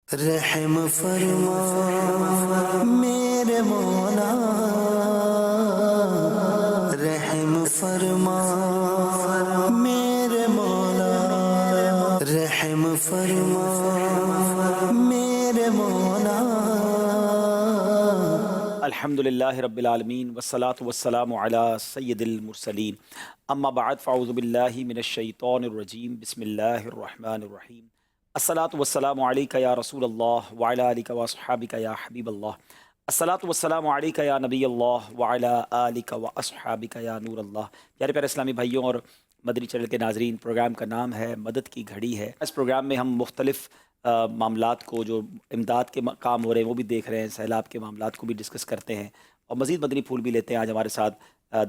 رحم فرما میرے مولا، رحم فرما میرے مولا، رحم فرما میرے مولا۔ الحمدللہ رب العالمین والصلاة والسلام علی سید المرسلین، اما بعد فاعوذ باللہ من الشیطان الرجیم، بسم اللہ الرحمن الرحیم۔ الصلاة والسلام علیک یا رسول اللہ وعلی آلک واصحابک یا حبیب اللہ، الصلاة والسلام علیک یا نبی اللہ وعلی آلک واصحابک یا نور اللہ۔ پیارے پیارے اسلامی بھائیوں اور مدنی چینل کے ناظرین، پروگرام کا نام ہے مدد کی گھڑی ہے۔ اس پروگرام میں ہم مختلف معاملات کو، جو امداد کے کام ہو رہے ہیں وہ بھی دیکھ رہے ہیں، سیلاب کے معاملات کو بھی ڈسکس کرتے ہیں اور مزید مدنی پھول بھی لیتے ہیں۔ آج ہمارے ساتھ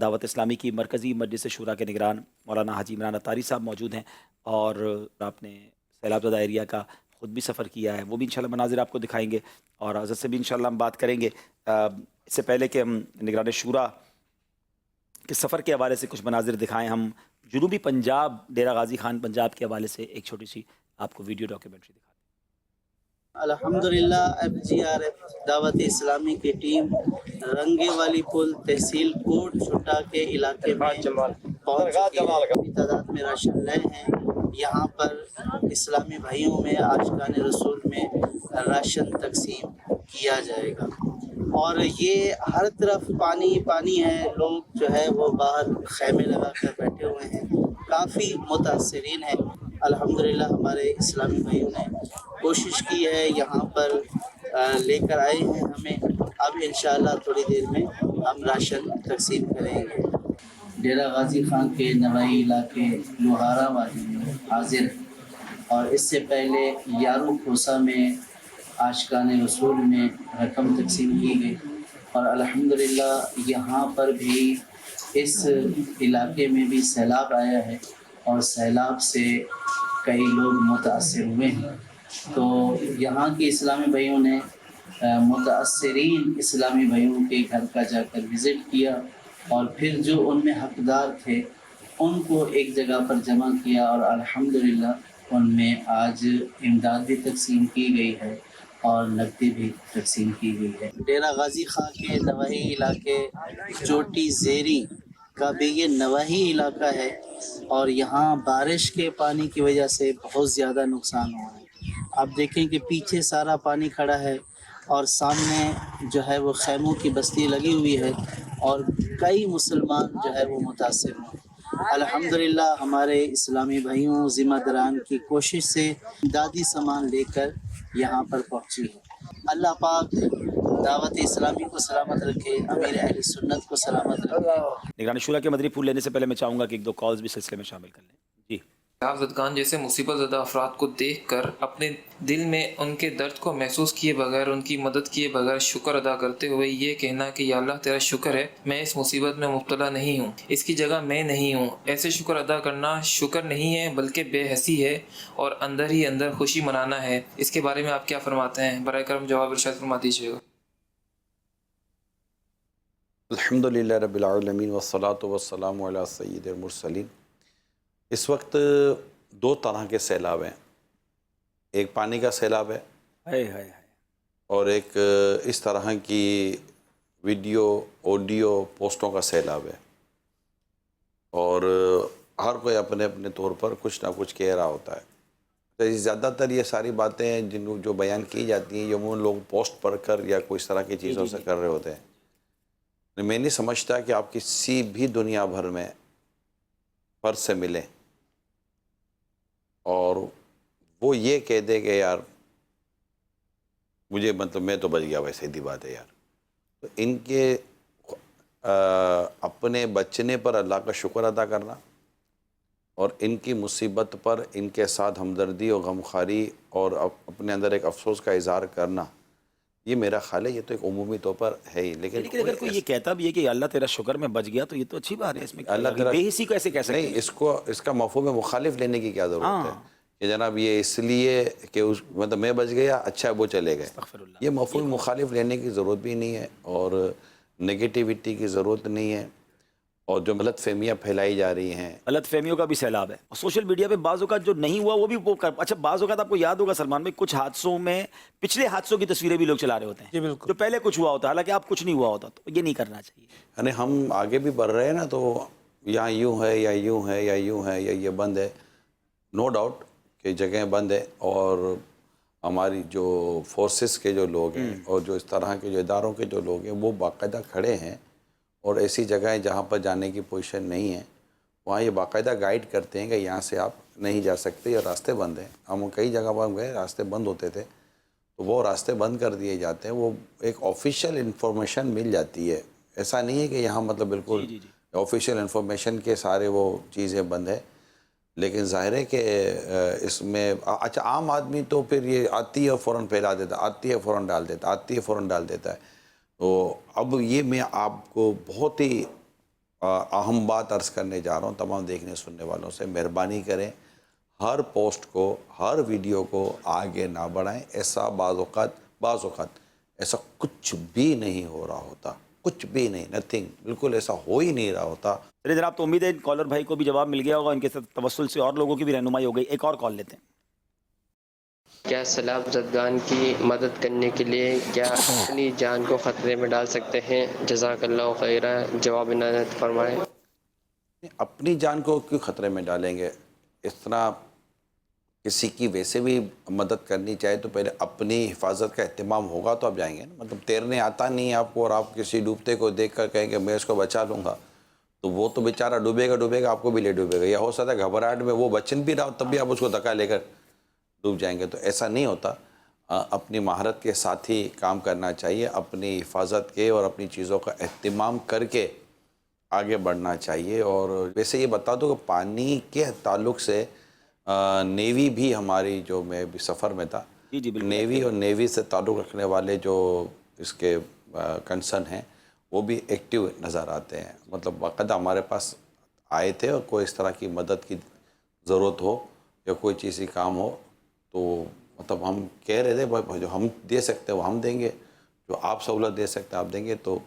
دعوت اسلامی کی مرکزی مجلس شورا کے نگران مولانا حاجی عمران اتاری صاحب موجود ہیں، اور آپ نے سیلاب زدہ ایریا کا خود بھی سفر کیا ہے، وہ بھی انشاءاللہ مناظر آپ کو دکھائیں گے، اور حضرت سے بھی انشاءاللہ ہم بات کریں گے۔ اس سے پہلے کہ ہم نگران شورا کے سفر کے حوالے سے کچھ مناظر دکھائیں، ہم جنوبی پنجاب، ڈیرہ غازی خان پنجاب کے حوالے سے ایک چھوٹی سی آپ کو ویڈیو ڈاکیومنٹری دکھاتے ہیں۔ الحمدللہ FGRF دعوت اسلامی کی ٹیم رنگے والی پل تحصیل کوٹ چھٹا کے علاقے میں پہنچ چکی ہے۔ بڑی تعداد میں راشن لے ہیں۔ یہاں پر اسلامی بھائیوں میں عاشقان رسول میں راشن تقسیم کیا جائے گا، اور یہ ہر طرف پانی پانی ہے۔ لوگ جو ہے وہ باہر خیمے لگا کر بیٹھے ہوئے ہیں، کافی متاثرین ہیں۔ الحمدللہ ہمارے اسلامی بھائیوں نے کوشش کی ہے، یہاں پر لے کر آئے ہیں ہمیں۔ اب انشاءاللہ تھوڑی دیر میں ہم راشن تقسیم کریں گے۔ ڈیرہ غازی خان کے نوائی علاقے لوہارا وادی میں حاضر ہیں، اور اس سے پہلے یارو کھوسا میں عاشقان رسول میں رقم تقسیم کی گئی، اور الحمدللہ یہاں پر بھی اس علاقے میں بھی سیلاب آیا ہے، اور سیلاب سے کئی لوگ متاثر ہوئے ہیں۔ تو یہاں کے اسلامی بھائیوں نے متاثرین اسلامی بھائیوں کے گھر کا جا کر وزٹ کیا، اور پھر جو ان میں حقدار تھے ان کو ایک جگہ پر جمع کیا، اور الحمدللہ ان میں آج امداد بھی تقسیم کی گئی ہے اور نقدی بھی تقسیم کی گئی ہے۔ ڈیرہ غازی خان کے نواحی علاقے چوٹی زیری کا بھی یہ نواحی علاقہ ہے، اور یہاں بارش کے پانی کی وجہ سے بہت زیادہ نقصان ہوا ہے۔ آپ دیکھیں کہ پیچھے سارا پانی کھڑا ہے، اور سامنے جو ہے وہ خیموں کی بستی لگی ہوئی ہے، اور کئی مسلمان جو ہے وہ متاثر ہوئے۔ الحمدللہ ہمارے اسلامی بھائیوں ذمہ داران کی کوشش سے امدادی سامان لے کر یہاں پر پہنچی ہے۔ اللہ پاک دعوت اسلامی کو سلامت رکھے، امیر اہل سنت کو سلامت رکھے۔ نگران شورا کے مدنی پھول لینے سے پہلے میں چاہوں گا کہ ایک دو کالز بھی سلسلے میں شامل کر لیں۔ جی، سیلاب زدگان جیسے مصیبت زدہ افراد کو دیکھ کر اپنے دل میں ان کے درد کو محسوس کیے بغیر، ان کی مدد کیے بغیر شکر ادا کرتے ہوئے یہ کہنا کہ یا اللہ تیرا شکر ہے میں اس مصیبت میں مبتلا نہیں ہوں، اس کی جگہ میں نہیں ہوں، ایسے شکر ادا کرنا شکر نہیں ہے بلکہ بے حسی ہے، اور اندر ہی اندر خوشی منانا ہے۔ اس کے بارے میں آپ کیا فرماتے ہیں؟ برائے کرم جواب ارشاد فرما دیجیے گا۔ الحمدللہ رب العالمین والصلاة والسلام علی سید المرسلین۔ اس وقت دو طرح کے سیلاب ہیں، ایک پانی کا سیلاب ہے اور ایک اس طرح کی ویڈیو آڈیو پوسٹوں کا سیلاب ہے، اور ہر کوئی اپنے اپنے طور پر کچھ نہ کچھ کہہ رہا ہوتا ہے۔ تو زیادہ تر یہ ساری باتیں جو بیان کی جاتی ہیں، عموماً لوگ پوسٹ پڑھ کر یا کوئی اس طرح کی چیزوں سے کر رہے ہوتے ہیں۔ میں نہیں سمجھتا کہ آپ کسی بھی دنیا بھر میں فرد سے ملیں اور وہ یہ کہہ دے کہ یار مجھے میں تو بچ گیا، ویسے ہی بات ہے یار۔ تو ان کے اپنے بچنے پر اللہ کا شکر ادا کرنا، اور ان کی مصیبت پر ان کے ساتھ ہمدردی اور غمخواری اور اپنے اندر ایک افسوس کا اظہار کرنا، یہ میرا خیال ہے یہ تو ایک عمومی طور پر ہے ہی۔ لیکن اگر کوئی یہ کہتا بھی ہے کہ اللہ تیرا شکر میں بچ گیا تو یہ تو اچھی بات ہے، اس میں اللہ تعالیٰ بے حسی کو ایسے کہہ سکتے نہیں، اس کا مفہوم مخالف لینے کی کیا ضرورت ہے کہ جناب یہ اس لیے کہ مطلب میں بچ گیا، اچھا وہ چلے گئے، یہ مفہوم مخالف لینے کی ضرورت بھی نہیں ہے، اور نگیٹیوٹی کی ضرورت نہیں ہے۔ اور جو غلط فہمیاں پھیلائی جا رہی ہیں، غلط فہمیوں کا بھی سیلاب ہے. اور سوشل میڈیا پہ بعض اوقات جو نہیں ہوا وہ بھی اچھا بعض اوقات آپ کو یاد ہوگا سلمان بھائی کچھ حادثوں میں پچھلے حادثوں کی تصویریں بھی لوگ چلا رہے ہوتے ہیں جو پہلے کچھ ہوا ہوتا ہے حالانکہ آپ کچھ نہیں ہوا ہوتا. تو یہ نہیں کرنا چاہیے. یعنی ہم آگے بھی بڑھ رہے ہیں نا، تو یہاں یوں ہے یا یوں ہے یا یوں ہے یا یہ بند ہے. نو ڈاؤٹ کہ جگہیں بند ہے، اور ہماری جو فورسز کے جو لوگ ہیں اور جو اس طرح کے جو اداروں کے جو لوگ ہیں وہ باقاعدہ کھڑے ہیں، اور ایسی جگہیں جہاں پر جانے کی پوزیشن نہیں ہے وہاں یہ باقاعدہ گائیڈ کرتے ہیں کہ یہاں سے آپ نہیں جا سکتے، یہ راستے بند ہیں. ہم کئی جگہ پر گئے، راستے بند ہوتے تھے تو وہ راستے بند کر دیے جاتے ہیں. وہ ایک آفیشیل انفارمیشن مل جاتی ہے. ایسا نہیں ہے کہ یہاں مطلب بالکل آفیشیل انفارمیشن کے سارے وہ چیزیں بند ہے. لیکن ظاہر ہے کہ اس میں اچھا عام آدمی تو پھر یہ آتی ہے فوراً پھیلا دیتا، آتی ہے فوراً ڈال دیتا، آتی ہے فوراً ڈال دیتا ہے. تو اب یہ میں آپ کو بہت ہی اہم بات عرض کرنے جا رہا ہوں تمام دیکھنے سننے والوں سے، مہربانی کریں ہر پوسٹ کو، ہر ویڈیو کو آگے نہ بڑھائیں. ایسا بعض اوقات ایسا کچھ بھی نہیں ہو رہا ہوتا، کچھ بھی نہیں، نتھنگ، بالکل ایسا ہو ہی نہیں رہا ہوتا. چلیے جناب، تو امید ہے کالر بھائی کو بھی جواب مل گیا ہوگا، ان کے توسل سے اور لوگوں کی بھی رہنمائی ہو گئی. ایک اور کال لیتے ہیں. کیا سیلاب زدگان کی مدد کرنے کے لیے کیا اپنی جان کو خطرے میں ڈال سکتے ہیں؟ جزاک اللہ خیرہ، جواب عنایت فرمائیں. اپنی جان کو کیوں خطرے میں ڈالیں گے؟ اس طرح کسی کی ویسے بھی مدد کرنی چاہے تو پہلے اپنی حفاظت کا اہتمام ہوگا تو آپ جائیں گے نا. مطلب تیرنے آتا نہیں آپ کو اور آپ کسی ڈوبتے کو دیکھ کر کہیں کہ میں اس کو بچا لوں گا، تو وہ تو بیچارہ ڈوبے گا، آپ کو بھی لے ڈوبے گا. یا ہو سکتا ہے گھبراہٹ میں وہ بچن بھی رہا ہو تب بھی آپ اس کو دھکا لے کر ڈوب جائیں گے. تو ایسا نہیں ہوتا. اپنی مہارت کے ساتھ ہی کام کرنا چاہیے، اپنی حفاظت کے اور اپنی چیزوں کا اہتمام کر کے آگے بڑھنا چاہیے. اور ویسے یہ بتا دو کہ پانی کے تعلق سے نیوی بھی ہماری، جو میں بھی سفر میں تھا، نیوی اور نیوی سے تعلق رکھنے والے جو اس کے کنسرن ہیں وہ بھی ایکٹیو نظر آتے ہیں. مطلب باقاعدہ ہمارے پاس آئے تھے، اور کوئی اس طرح کی مدد کی ضرورت ہو یا کوئی چیز کی کام ہو تو مطلب ہم کہہ رہے تھے جو ہم دے سکتے ہیں وہ ہم دیں گے، جو آپ سہولت دے سکتے ہیں آپ دیں گے. تو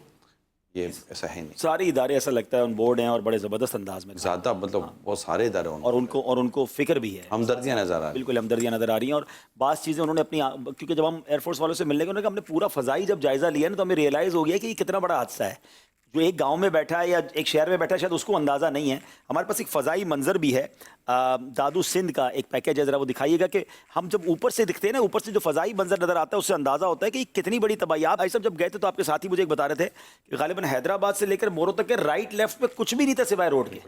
یہ ایسا ہے نہیں. سارے ادارے ایسا لگتا ہے ان بورڈ ہیں اور بڑے زبردست انداز میں زیادہ مطلب بہت سارے ادارے ہیں اور ان کو فکر بھی ہے، ہمدردیاں نظر آ رہی ہیں. بالکل ہمدردیاں نظر آ رہی ہیں. اور بعض چیزیں انہوں نے اپنی، کیونکہ جب ہم ایئر فورس والوں سے ملنے گئے انہوں نے کہا ہم نے پورا فضائی جب جائزہ لیا نا تو ہمیں ریئلائز ہو گیا کہ یہ کتنا بڑا حادثہ ہے. جو ایک گاؤں میں بیٹھا ہے یا ایک شہر میں بیٹھا ہے شاید اس کو اندازہ نہیں ہے. ہمارے پاس ایک فضائی منظر بھی ہے، دادو سندھ کا ایک پیکیج ہے، ذرا وہ دکھائیے گا کہ ہم جب اوپر سے دکھتے ہیں نا، اوپر سے جو فضائی منظر نظر آتا ہے اس سے اندازہ ہوتا ہے کہ یہ کتنی بڑی تباہی. آپ سب جب گئے تھے تو آپ کے ساتھی مجھے ایک بتا رہے تھے کہ غالباً حیدرآباد سے لے کر مورو تک کے رائٹ لیفٹ پہ کچھ بھی نہیں تھا سوائے روڈ کے،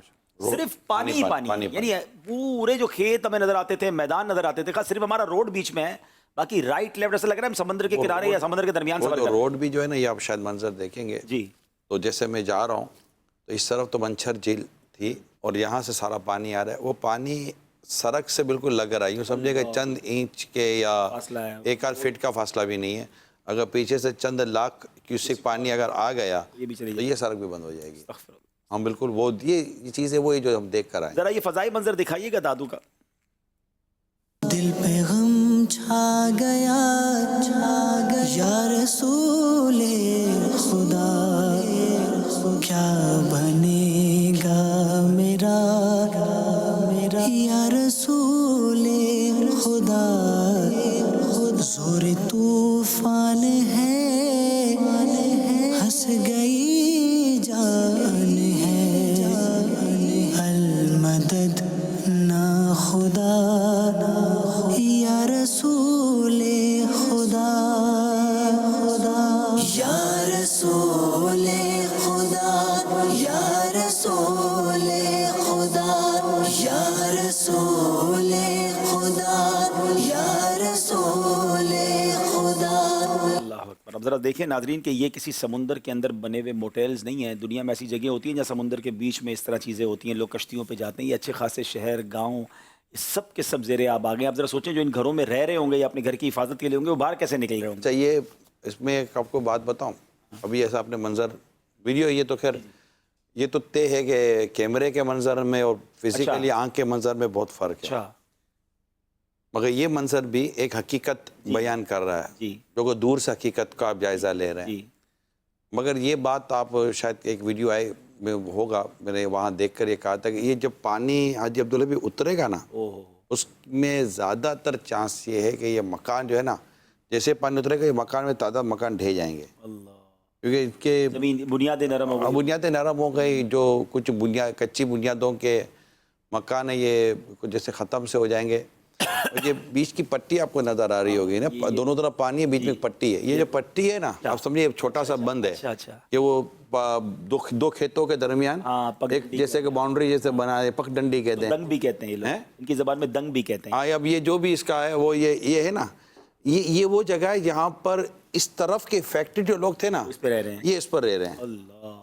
صرف پانی ہی پانی. یعنی پورے جو کھیت ہمیں نظر آتے تھے، میدان نظر آتے تھے، خاص صرف ہمارا روڈ بیچ میں ہے، باقی رائٹ لیفٹ ایسا لگ رہا ہے ہم سمندر کے کنارے یا سمندر کے درمیان سفر کر رہے ہیں. روڈ بھی جو ہے نا یہ آپ شاید منظر دیکھیں گے جی. تو جیسے میں جا رہا ہوں تو اس طرف تو منچھر جھیل تھی اور یہاں سے سارا پانی آ رہا ہے. وہ پانی سڑک سے بالکل لگ رہا ہے، یوں سمجھے کہ چند انچ کے یا ایک آدھ فٹ کا فاصلہ بھی نہیں ہے. اگر پیچھے سے چند لاکھ کیوسک پانی اگر آ گیا تو یہ سڑک بھی بند ہو جائے گی. ہم بالکل وہ یہ چیزیں وہی جو ہم دیکھ کر آئے. ذرا یہ فضائی منظر دکھائیے گا دادو کا. دل پہ غم چھا گیا یا رسول خدا، کیا بنے گا میرا یا رسول خدا. زور طوفان ہے، ہنس گئی جان ہے، المدد نا خدا یا رسول خدا، یا رسول خدا، یا رسول خدا، یا رسول خدا، یا رسول خدا. اللہ اکبر. اب ذرا دیکھیں ناظرین کہ یہ کسی سمندر کے اندر بنے ہوئے موٹیلز نہیں ہیں. دنیا میں ایسی جگہیں ہوتی ہیں جہاں سمندر کے بیچ میں اس طرح چیزیں ہوتی ہیں، لوگ کشتیوں پہ جاتے ہیں. یہ اچھے خاصے شہر، گاؤں، سب کے سب زیر آب آ گئے. آپ ذرا سوچیں جو ان گھروں میں رہ رہے ہوں گے یا اپنے گھر کی حفاظت کے لیے ہوں گے وہ باہر کیسے نکل رہے ہوں گے. چاہیے اس میں ایک آپ کو بات بتاؤں. ابھی ایسا آپ نے منظر ویڈیو، یہ تو خیر یہ تو طے ہے کہ کیمرے کے منظر میں اور فزیکلی آنکھ کے منظر میں بہت فرق ہے. مگر یہ منظر بھی ایک حقیقت بیان کر رہا ہے، جو دور سے حقیقت کا آپ جائزہ لے رہے ہیں. مگر یہ بات آپ شاید ایک ویڈیو آئے میں ہوگا، میں نے وہاں دیکھ کر یہ کہا تھا کہ یہ جب پانی حاجی عبداللہ بھی اترے گا نا، اس میں زیادہ تر چانس یہ ہے کہ یہ مکان جو ہے نا، جیسے پانی اترے گا یہ مکان میں تعداد مکان ڈھے جائیں گے، کیونکہ ان کے زمین بنیادیں نرم ہو گئی، بنیادیں نرم ہو گئی، جو کچھ کچی بنیادوں کے مکان ہے یہ جیسے ختم سے ہو جائیں گے. اور یہ بیچ کی پٹی آپ کو نظر آ رہی ہوگی نا، دونوں طرف پانی ہے، بیچ میں ایک پٹی ہے. یہ جو پٹی ہے نا، آپ سمجھیے چھوٹا سا بند ہے کہ وہ دو کھیتوں کے درمیان ایک جیسے کہ باؤنڈری جیسے بنا ہے، پک ڈنڈی کہتے ہیں، دنگ بھی کہتے ہیں یہ لوگ، ان کی زبان میں دنگ بھی کہتے ہیں. ہاں اب یہ جو بھی اس کا ہے وہ یہ ہے نا، یہ وہ جگہ ہے جہاں پر اس طرف کے فیکٹری جو لوگ تھے نا، اس پہ رہ رہے ہیں، یہ اس پر رہ رہے ہیں. اللہ.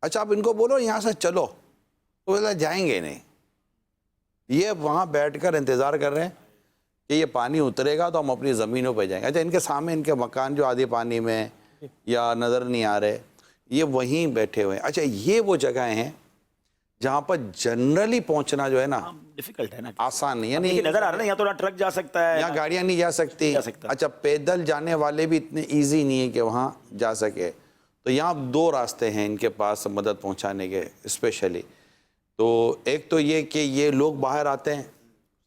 اچھا آپ ان کو بولو یہاں سے چلو تو بولا جائیں گے نہیں، یہ وہاں بیٹھ کر انتظار کر رہے ہیں کہ یہ پانی اترے گا تو ہم اپنی زمینوں پہ جائیں گے. اچھا ان کے سامنے ان کے مکان جو آدھی پانی میں یا نظر نہیں آ رہے، یہ وہیں بیٹھے ہوئے ہیں. اچھا یہ وہ جگہیں ہیں جہاں پر جنرلی پہنچنا جو ہے نا ڈیفیکلٹ ہے نا، آسان نہیں ہے. یعنی نظر آ رہا ہے یہاں تو نہ ٹرک جا سکتا ہے، یہاں گاڑیاں نہیں جا سکتی. اچھا پیدل جانے والے بھی اتنے ایزی نہیں ہے کہ وہاں جا سکے. تو یہاں دو راستے ہیں ان کے پاس مدد پہنچانے کے اسپیشلی. تو ایک تو یہ کہ یہ لوگ باہر آتے ہیں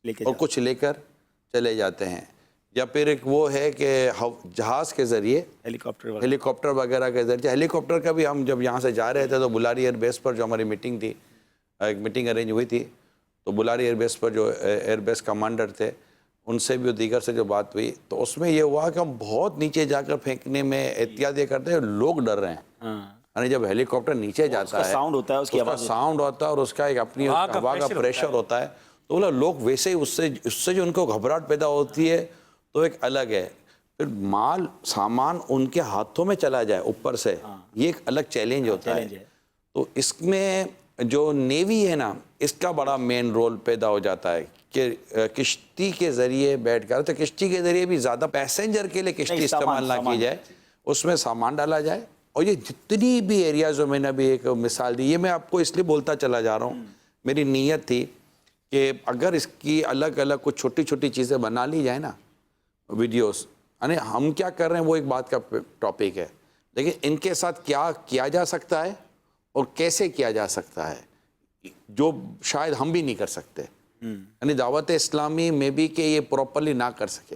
اور کچھ لے کر چلے جاتے ہیں، یا پھر ایک وہ ہے کہ جہاز کے ذریعے ہیلی کاپٹر وغیرہ کے ذریعے. ہیلی کاپٹر کا بھی ہم جب یہاں سے جا رہے تھے تو بلاری ایئر بیس پر جو ہماری میٹنگ تھی، ایک میٹنگ ارینج ہوئی تھی، تو بلاری ایئر بیس پر جو ایئر بیس کمانڈر تھے ان سے بھی دیگر سے جو بات ہوئی تو اس میں یہ ہوا کہ ہم بہت نیچے جا کر پھینکنے میں احتیاط یہ کرتے ہیں، لوگ ڈر رہے ہیں. یعنی جب ہیلی کاپٹر نیچے جاتا ہے، ساؤنڈ ہوتا ہے، اس کا ساؤنڈ ہوتا ہے اور اس کا ایک اپنی ہوا کا پریشر ہوتا ہے، تو بولا لوگ ویسے ہی اس سے جو ان کو گھبراہٹ پیدا ہوتی ہے تو ایک الگ ہے. پھر مال سامان ان کے ہاتھوں میں چلا جائے اوپر سے، یہ ایک الگ چیلنج ہوتا ہے. تو اس میں جو نیوی ہے نا، اس کا بڑا مین رول پیدا ہو جاتا ہے کہ کشتی کے ذریعے بیٹھ کر، تو کشتی کے ذریعے بھی زیادہ پیسنجر کے لیے کشتی استعمال نہ کی جائے، اس میں سامان ڈالا جائے. اور یہ جتنی بھی ایریازوں میں نے بھی ایک مثال دی، یہ میں آپ کو اس لیے بولتا چلا جا رہا ہوں، میری نیت تھی کہ اگر اس کی الگ الگ کچھ چھوٹی چھوٹی چیزیں بنا لی جائے نا، ویڈیوز، یعنی ہم کیا کر رہے ہیں وہ ایک بات کا ٹاپک ہے، لیکن ان کے ساتھ کیا کیا جا سکتا ہے اور کیسے کیا جا سکتا ہے جو شاید ہم بھی نہیں کر سکتے. یعنی دعوت اسلامی میں بھی کہ یہ پراپرلی نہ کر سکے.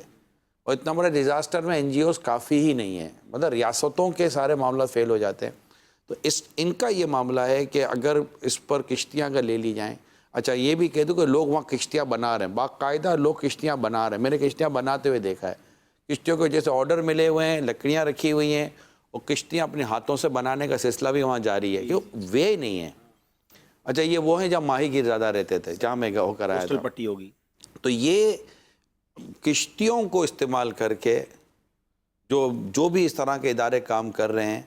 اور اتنا بڑا ڈیزاسٹر میں این جی اوز کافی ہی نہیں ہیں، مطلب ریاستوں کے سارے معاملات فیل ہو جاتے ہیں. تو ان کا یہ معاملہ ہے کہ اگر اس پر کشتیاں اگر لے لی جائیں. اچھا یہ بھی کہہ دوں کہ لوگ وہاں کشتیاں بنا رہے ہیں، باقاعدہ لوگ کشتیاں بنا رہے ہیں، میں نے کشتیاں بناتے ہوئے دیکھا ہے. کشتیوں کو جیسے آرڈر ملے ہوئے ہیں، لکڑیاں رکھی ہوئی ہیں، اور کشتیاں اپنے ہاتھوں سے بنانے کا سلسلہ بھی وہاں جاری ہے، کیوں وے نہیں ہے. اچھا یہ وہ ہیں جہاں ماہی گیر زیادہ رہتے تھے، جہاں میں ہو کر آیا تھا. پٹی ہوگی. تو یہ کشتیوں کو استعمال کر کے جو بھی اس طرح کے ادارے کام کر رہے ہیں،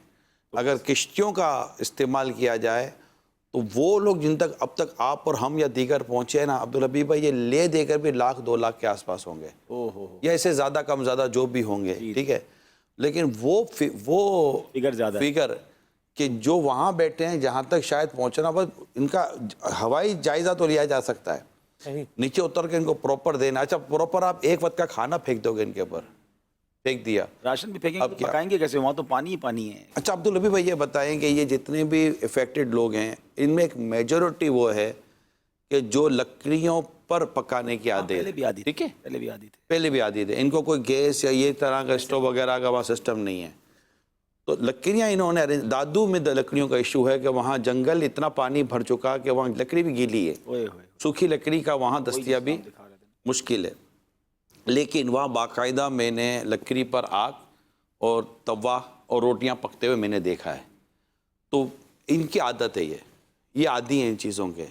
اگر کشتیوں کا استعمال کیا جائے تو وہ لوگ جن تک اب تک آپ اور ہم یا دیگر پہنچے ہیں نا عبدالحبیب بھائی، یہ لے دے کر بھی 1,00,000 2 لاکھ کے آس پاس ہوں گے، یا اسے زیادہ کم زیادہ جو بھی ہوں گے. ٹھیک ہے، لیکن وہ فگر کہ جو وہاں بیٹھے ہیں جہاں تک شاید پہنچنا، بس ان کا ہوائی جائزہ تو لیا جا سکتا ہے، نیچے اتر کے ان کو پراپر دینا. اچھا پراپر آپ ایک وقت کا کھانا پھینک دو گے ان کے اوپر، پھینک دیا، راشن بھی پھینکیں گے، پکائیں گے کیسے؟ وہاں تو پانی ہی پانی ہے. اچھا عبدالحبیب بھائی یہ بتائیں کہ یہ جتنے بھی افیکٹڈ لوگ ہیں ان میں ایک میجورٹی وہ ہے کہ جو لکڑیوں پر پکانے کی عادت، پہلے بھی عادی، ٹھیک ہے، پہلے بھی عادی تھے، ان کو کوئی گیس یا یہ طرح کا اسٹوو وغیرہ کا وہاں سسٹم نہیں ہے. تو لکڑیاں انہوں نے دادو میں لکڑیوں کا ایشو ہے کہ وہاں جنگل اتنا پانی بھر چکا کہ وہاں لکڑی بھی گیلی ہے، سوکھی لکڑی کا وہاں دستیابی مشکل ہے. لیکن وہاں باقاعدہ میں نے لکڑی پر آگ اور توا اور روٹیاں پکتے ہوئے میں نے دیکھا ہے. تو ان کی عادت ہے، یہ عادی ہیں ان چیزوں کے.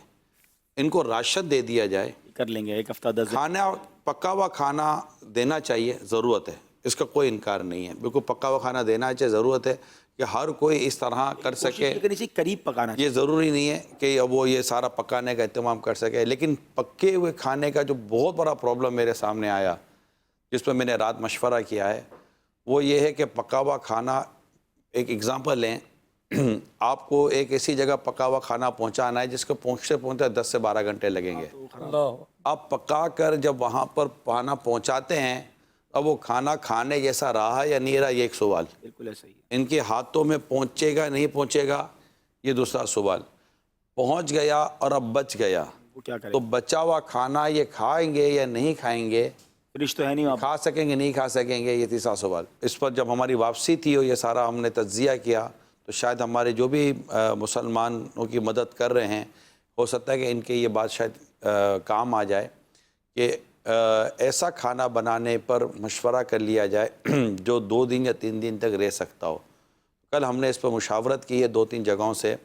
ان کو راشن دے دیا جائے، کر لیں گے، ایک ہفتہ 10 کھانا پکا ہوا کھانا دینا چاہیے، ضرورت ہے، اس کا کوئی انکار نہیں ہے، بالکل پکا ہوا کھانا دینا چاہیے، ضرورت ہے کہ ہر کوئی اس طرح کر سکے. قریب پکانا، یہ ضروری نہیں ہے کہ وہ یہ سارا پکانے کا اہتمام کر سکے. لیکن پکے ہوئے کھانے کا جو بہت بڑا پرابلم میرے سامنے آیا، جس پہ میں نے رات مشورہ کیا ہے، وہ یہ ہے کہ پکا ہوا کھانا، ایک اگزامپل لیں، آپ کو ایک ایسی جگہ پکا ہوا کھانا پہنچانا ہے جس کو پہنچتے 10 سے 12 گھنٹے لگیں گے. آپ پکا کر جب وہاں پر کھانا پہنچاتے ہیں، اب وہ کھانا کھانے جیسا رہا یا نہیں رہا، یہ ایک سوال. بالکل ایسا ہی ہے. ان کے ہاتھوں میں پہنچے گا نہیں پہنچے گا، یہ دوسرا سوال پہنچ گیا اور اب بچ گیا وہ کیا کریں؟ تو بچا ہوا کھانا یہ کھائیں گے یا نہیں کھائیں گے؟ فریج تو ہے نہیں وہاں، کھا سکیں گے نہیں کھا سکیں گے؟ یہ تیسرا سوال. اس پر جب ہماری واپسی تھی اور یہ سارا ہم نے تجزیہ کیا تو شاید ہمارے جو بھی مسلمانوں کی مدد کر رہے ہیں ہو سکتا ہے کہ ان کے یہ بات شاید کام آ جائے کہ ایسا کھانا بنانے پر مشورہ کر لیا جائے جو 2 دن یا 3 دن تک رہ سکتا ہو. کل ہم نے اس پر مشاورت کی ہے 2-3 جگہوں سے.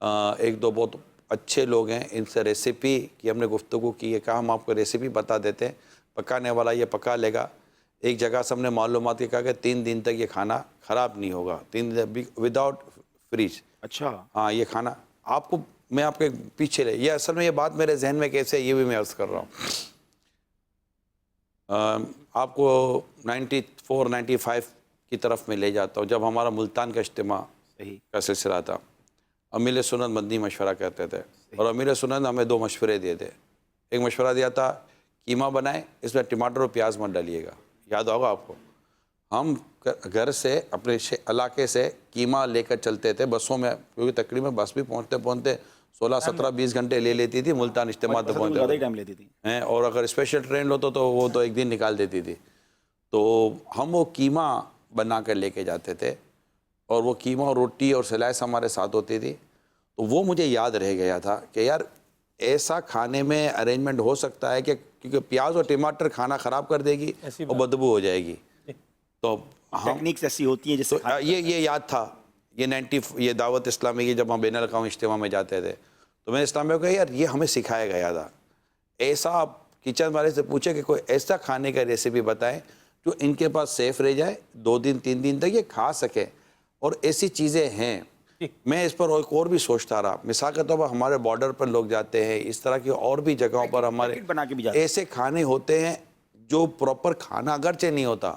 1-2 بہت اچھے لوگ ہیں، ان سے ریسیپی کی ہم نے گفتگو کی ہے، کہا ہم آپ کو ریسیپی بتا دیتے ہیں، پکانے والا یہ پکا لے گا. ایک جگہ سے ہم نے معلومات کی کہا کہ 3 دن تک یہ کھانا خراب نہیں ہوگا، 3 دن وداؤٹ فریج. اچھا ہاں یہ کھانا آپ کو میں آپ کے پیچھے لے، یہ اصل میں یہ بات میرے ذہن میں کیسے ہے یہ بھی میں عرض کر رہا ہوں. آپ کو 94-95 کی طرف میں لے جاتا ہوں جب ہمارا ملتان کا اجتماع صحیح کا سلسلہ تھا. امیر سنت مدنی مشورہ کرتے تھے اور امیر سنت ہمیں 2 مشورے دیے تھے. ایک مشورہ دیا تھا قیمہ بنائیں، اس میں ٹماٹر اور پیاز مت ڈالیے گا. یاد ہوگا آپ کو ہم گھر سے اپنے علاقے سے قیمہ لے کر چلتے تھے بسوں میں، کیونکہ تقریباً بس بھی پہنچتے 16-17-20 گھنٹے لے لیتی تھی ملتان اجتماع تک زیادہ ہی ٹائم لیتی تھی. اور اگر اسپیشل ٹرین ہوتا تو وہ تو 1 دن نکال دیتی تھی. تو ہم وہ قیمہ بنا کر لے کے جاتے تھے اور وہ قیمہ اور روٹی اور سلائس ہمارے ساتھ ہوتی تھی. تو وہ مجھے یاد رہ گیا تھا کہ یار ایسا کھانے میں ارینجمنٹ ہو سکتا ہے کہ کیونکہ پیاز اور ٹماٹر کھانا خراب کر دے گی اور بدبو ہو جائے گی. تو ٹیکنیکس ایسی ہوتی ہیں جیسے یہ یاد تھا. یہ دعوت اسلامی کی جب ہم بین الاقوامی اجتماع میں جاتے تھے تو میں نے اسلامیہ کو کہا یار یہ ہمیں سکھایا گیا تھا. ایسا آپ کچن والے سے پوچھیں کہ کوئی ایسا کھانے کا ریسیپی بتائیں جو ان کے پاس سیف رہ جائے 2 دن 3 دن تک یہ کھا سکے. اور ایسی چیزیں ہیں. میں اس پر ایک اور بھی سوچتا رہا، مثال کے طور پر ہمارے بارڈر پر لوگ جاتے ہیں، اس طرح کی اور بھی جگہوں پر ہمارے ایسے کھانے ہوتے ہیں جو پراپر کھانا اگرچہ نہیں ہوتا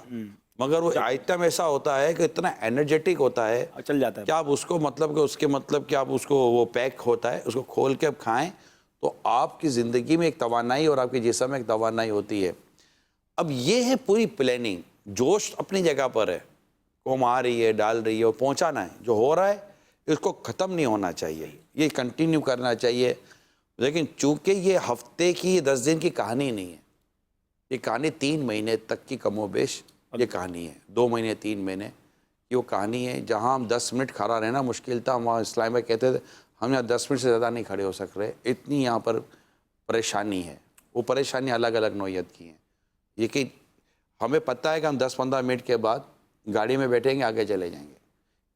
مگر وہ آئٹم ایسا ہوتا ہے کہ اتنا انرجیٹک ہوتا ہے چل جاتا ہے کہ آپ اس کو مطلب کہ آپ اس کو وہ پیک ہوتا ہے اس کو کھول کے آپ کھائیں تو آپ کی زندگی میں ایک توانائی اور آپ کے جسم میں ایک توانائی ہوتی ہے. اب یہ ہے پوری پلاننگ. جوش اپنی جگہ پر ہے، قوم آ رہی ہے ڈال رہی ہے اور پہنچانا ہے. جو ہو رہا ہے اس کو ختم نہیں ہونا چاہیے، یہ کنٹینیو کرنا چاہیے. لیکن چونکہ یہ ہفتے کی 10 دن کی کہانی نہیں ہے، یہ کہانی 3 مہینے تک کی کم و بیش یہ کہانی ہے. 2 مہینے 3 مہینے یہ وہ کہانی ہے جہاں ہم 10 منٹ کھڑا رہنا مشکل تھا. ہم اسلام میں کہتے تھے ہم یہاں 10 منٹ سے زیادہ نہیں کھڑے ہو سک رہے، اتنی یہاں پر پریشانی ہے. وہ پریشانی الگ الگ نوعیت کی ہیں. یہ کہ ہمیں پتہ ہے کہ ہم 10-15 منٹ کے بعد گاڑی میں بیٹھیں گے آگے چلے جائیں گے.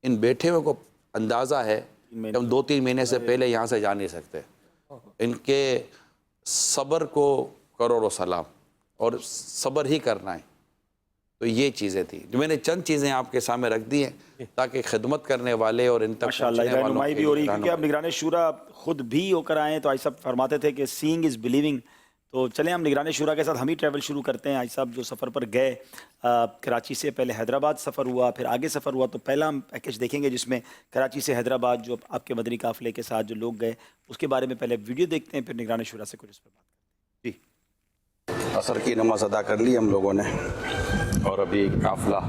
ان بیٹھے ہوئے کو اندازہ ہے کہ ہم 2-3 مہینے سے پہلے یہاں سے جا نہیں سکتے. ان کے صبر کو کروڑوں سلام، اور صبر ہی کرنا ہے. تو یہ چیزیں تھیں جو میں نے چند چیزیں آپ کے سامنے رکھ دی ہیں تاکہ خدمت کرنے والے اور ان تک ماشاءاللہ رہنمائی بھی ہو رہی ہے. کیونکہ اب نگران شورا خود بھی ہو کر آئے ہیں تو آج صاحب فرماتے تھے کہ سینگ از بلیونگ. تو چلیں ہم نگران شورا کے ساتھ ہم ہی ٹریول شروع کرتے ہیں. آج صاحب جو سفر پر گئے کراچی سے پہلے حیدرآباد سفر ہوا، پھر آگے سفر ہوا، تو پہلا ہم پیکیج دیکھیں گے جس میں کراچی سے حیدرآباد جو آپ کے مدنی قافلے کے ساتھ جو لوگ گئے اس کے بارے میں پہلے ویڈیو دیکھتے ہیں، پھر نگران شورا سے کچھ اس پر بات کرتے ہیں. جی عصر کی نماز ادا کر لی ہم لوگوں نے اور ابھی قافلہ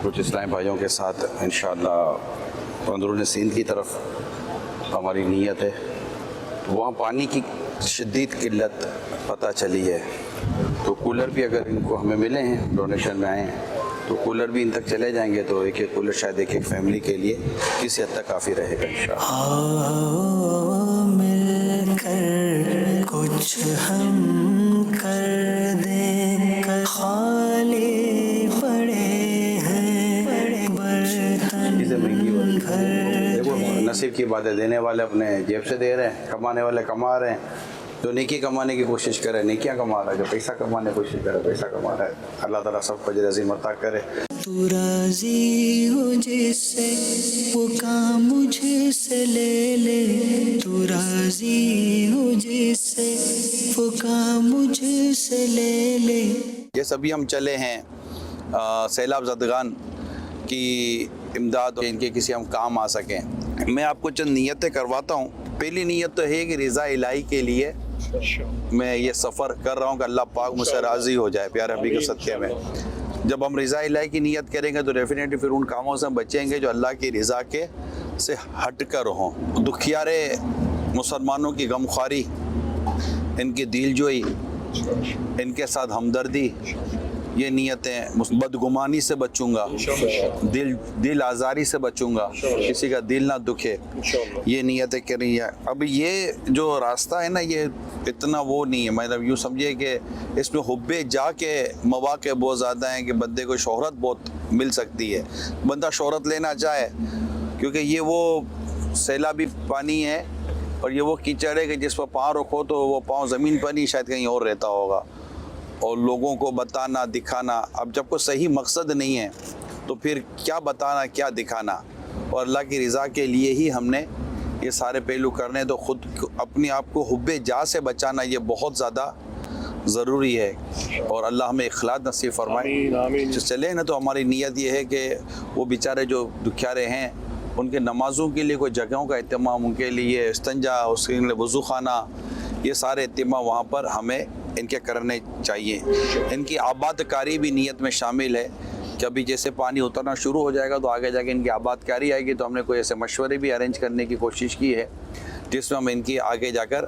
کچھ اسلامی بھائیوں کے ساتھ انشاءاللہ اندرون سندھ کی طرف ہماری نیت ہے. وہاں پانی کی شدید قلت پتہ چلی ہے تو کولر بھی اگر ان کو ہمیں ملے ہیں ڈونیشن میں آئے ہیں تو کولر بھی ان تک چلے جائیں گے تو ایک کولر شاید ایک فیملی کے لیے کسی حد تک کافی رہے گا انشاءاللہ. مل کر کچھ ہم کر دیں، خالی پڑے ہیں برتن چیزیں مہنگی ہو رہی ہیں. دیکھو نصیب کی باتیں، دینے والے اپنے جیب سے دے رہے ہیں، کمانے والے کما رہے ہیں. جو نیکی کمانے کی کوشش کرے نیکیاں کما رہا ہے، جو پیسہ کمانے کی کوشش کرے پیسہ کما رہا ہے. اللہ تعالیٰ سب کو اجر عظیم عطا کرے. تو راضی ہو جس سے وہ کام مجھ سے لے لے، تو راضی ہو جس سے وہ کام مجھ سے لے لے. یہ سبھی ہم چلے ہیں سیلاب زدگان کی امداد، ان کے کسی ہم کام آ سکیں. میں آپ کو چند نیتیں کرواتا ہوں. پہلی نیت تو ہے کہ رضا الہی کے لیے میں یہ سفر کر رہا ہوں کہ اللہ پاک مجھ سے راضی ہو جائے پیارے حبیب کے صدقے میں. جب ہم رضا الہی کی نیت کریں گے تو ڈیفینیٹلی پھر ان کاموں سے ہم بچیں گے جو اللہ کی رضا کے سے ہٹ کر ہوں. دکھیارے مسلمانوں کی غمخواری، ان کی دل جوئی، ان کے ساتھ ہمدردی، یہ نیتیں. بدگمانی سے بچوں گا، دل آزاری سے بچوں گا، کسی کا دل نہ دکھے، یہ نیتیں کریں. اب یہ جو راستہ ہے نا یہ اتنا وہ نہیں ہے. مطلب یوں سمجھیے کہ اس میں حب جا کے مواقع بہت زیادہ ہیں کہ بندے کو شہرت بہت مل سکتی ہے. بندہ شہرت لینا چاہے کیونکہ یہ وہ سیلابی پانی ہے اور یہ وہ کیچڑ ہے کہ جس پر پاؤں رکھو تو وہ پاؤں زمین پر نہیں شاید کہیں اور رہتا ہوگا. اور لوگوں کو بتانا دکھانا، اب جب کوئی صحیح مقصد نہیں ہے تو پھر کیا بتانا کیا دکھانا. اور اللہ کی رضا کے لیے ہی ہم نے یہ سارے پہلو کرنے. تو خود اپنے آپ کو حب جا سے بچانا یہ بہت زیادہ ضروری ہے. اور اللہ ہمیں اخلاص نصیب فرمائے. چلے نا تو ہماری نیت یہ ہے کہ وہ بیچارے جو دکھیارے ہیں ان کے نمازوں کے لیے کوئی جگہوں کا اہتمام، ان کے لیے استنجا، اس کے لیے وضو خانہ، یہ سارے اہتمام وہاں پر ہمیں ان کے کرنے چاہیے. ان کی آباد کاری بھی نیت میں شامل ہے کہ ابھی جیسے پانی اترنا شروع ہو جائے گا تو آگے جا کے ان کی آباد کاری آئے گی. تو ہم نے کوئی ایسے مشورے بھی ارینج کرنے کی کوشش کی ہے جس میں ہم ان کی آگے جا کر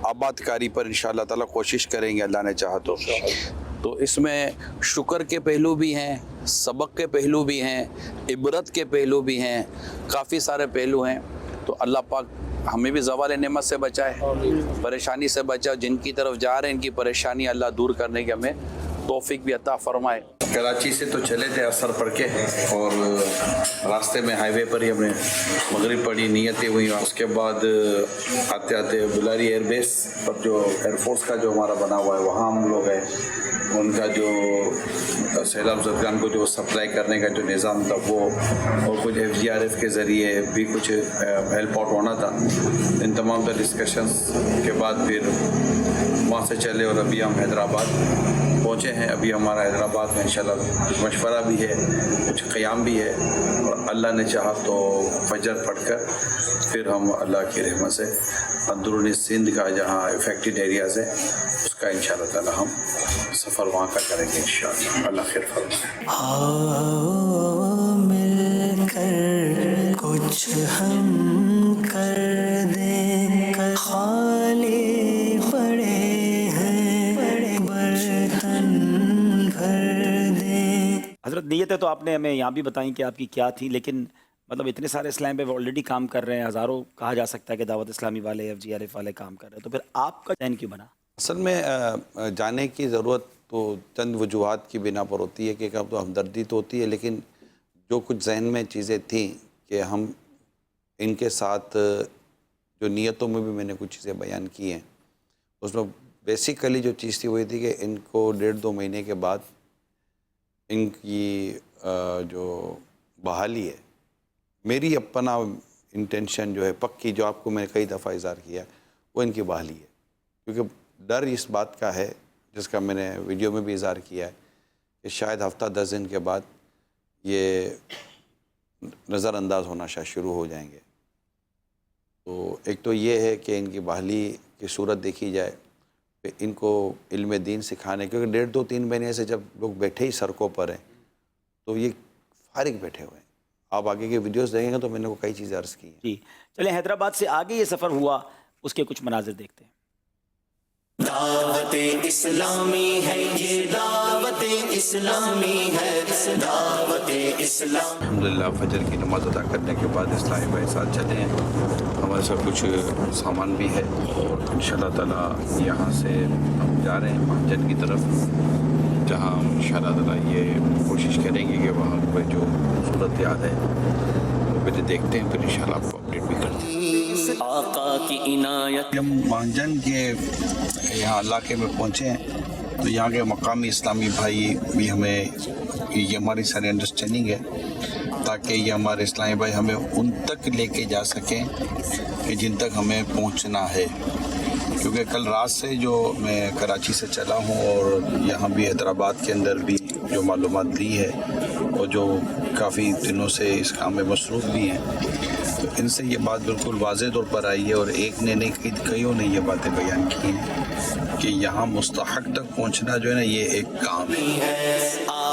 آباد کاری پر انشاءاللہ تعالی کوشش کریں گے اللہ نے چاہا تو. تو اس میں شکر کے پہلو بھی ہیں، سبق کے پہلو بھی ہیں، عبرت کے پہلو بھی ہیں، کافی سارے پہلو ہیں. تو اللہ پاک ہمیں بھی زوال نعمت سے بچائے، پریشانی سے بچائے. جن کی طرف جا رہے ہیں ان کی پریشانی اللہ دور کرنے کی ہمیں توفیق بھی عطا فرمائے. کراچی سے تو چلے تھے اثر پڑھ کے اور راستے میں ہائی وے پر ہی ہم نے مغرب پڑھی، نیتیں ہوئی. اس کے بعد آتے آتے بلاری ایئر بیس پر جو ایئر فورس کا جو ہمارا بنا ہوا ہے وہاں ہم لوگ ہیں. ان کا جو سیلاب زدگان کو جو سپلائی کرنے کا جو نظام تھا وہ، اور کچھ FGRF کے ذریعے بھی کچھ ہیلپ آؤٹ ہونا تھا. ان تمام تر ڈسکشنز کے بعد پھر وہاں سے چلے اور ابھی ہم حیدرآباد پہنچے ہیں. ابھی ہمارا حیدرآباد میں انشاءاللہ مشورہ بھی ہے، کچھ قیام بھی ہے، اور اللہ نے چاہا تو فجر پڑھ کر پھر ہم اللہ کی رحمت سے اندرونی سندھ کا جہاں افیکٹڈ ایریاز ہے اس کا انشاءاللہ تعالی ہم سفر وہاں کا کریں گے انشاءاللہ. اللہ خیر فرمائے. آؤ مل کر کچھ ہم کر دیں، خالی پڑے ہیں برتن بھر دیں. حضرت نیتیں تو آپ نے ہمیں یہاں بھی بتائیں کہ آپ کی کیا تھی، لیکن مطلب اتنے سارے اسلام پہ آلریڈی کام کر رہے ہیں، ہزاروں کہا جا سکتا ہے کہ دعوت اسلامی والے FGRF والے کام کر رہے ہیں، تو پھر آپ کا ذہن کیوں بنا؟ اصل میں جانے کی ضرورت تو چند وجوہات کی بنا پر ہوتی ہے کہ اب تو ہمدردی تو ہوتی ہے، لیکن جو کچھ ذہن میں چیزیں تھیں کہ ہم ان کے ساتھ جو نیتوں میں بھی میں نے کچھ چیزیں بیان کی ہیں، اس میں بیسیکلی جو چیز تھی وہی تھی کہ ان کو 1.5-2 مہینے کے بعد ان کی جو بحالی ہے، میری اپنا انٹینشن جو ہے پکی، جو آپ کو میں نے کئی دفعہ اظہار کیا، وہ ان کی بحالی ہے. کیونکہ ڈر اس بات کا ہے جس کا میں نے ویڈیو میں بھی اظہار کیا ہے کہ شاید ہفتہ 10 دن کے بعد یہ نظر انداز ہونا شاید شروع ہو جائیں گے. تو ایک تو یہ ہے کہ ان کی بحالی کی صورت دیکھی جائے، پھر ان کو علم دین سکھانے، کیونکہ 1.5-2-3 مہینے سے جب لوگ بیٹھے ہی سڑکوں پر ہیں تو یہ فارغ بیٹھے ہوئے ہیں. آپ آگے کے ویڈیوز دیکھیں گے تو میں نے وہ کئی چیزیں عرض کی ہیں. جی چلیں حیدرآباد سے آگے یہ سفر ہوا، اس کے کچھ مناظر دیکھتے ہیں. دعوت اسلامی ہے یہ، دعوت اسلامی ہے، دعوت اسلام. الحمدللہ فجر کی نماز ادا کرنے کے بعد اسلامی بھائی ساتھ چلے ہیں. ہمارے ساتھ کچھ سامان بھی ہے اور انشاءاللہ تعالی یہاں سے ہم جا رہے ہیں مسجد کی طرف، جہاں ہم انشاءاللہ تعالی یہ کوشش کریں گے کہ وہاں پہ جو صورتحال ہے وہ پہلے دیکھتے ہیں، پھر انشاءاللہ آپ کو اپڈیٹ بھی کرتے ہیں. آقا کی عنایت. ہم مہنجن کے یہاں علاقے میں پہنچے ہیں تو یہاں کے مقامی اسلامی بھائی بھی ہمیں، یہ ہماری ساری انڈرسٹینڈنگ ہے تاکہ یہ ہمارے اسلامی بھائی ہمیں ان تک لے کے جا سکیں کہ جن تک ہمیں پہنچنا ہے. کیونکہ کل رات سے جو میں کراچی سے چلا ہوں اور یہاں بھی حیدرآباد کے اندر بھی جو معلومات لی ہے اور جو کافی دنوں سے اس کام میں مصروف بھی ہیں، تو ان سے یہ بات بالکل واضح طور پر آئی ہے اور ایک نے نہیں کئیوں نے یہ باتیں بیان کی ہیں کہ یہاں مستحق تک پہنچنا جو ہے نا یہ ایک کام ہے.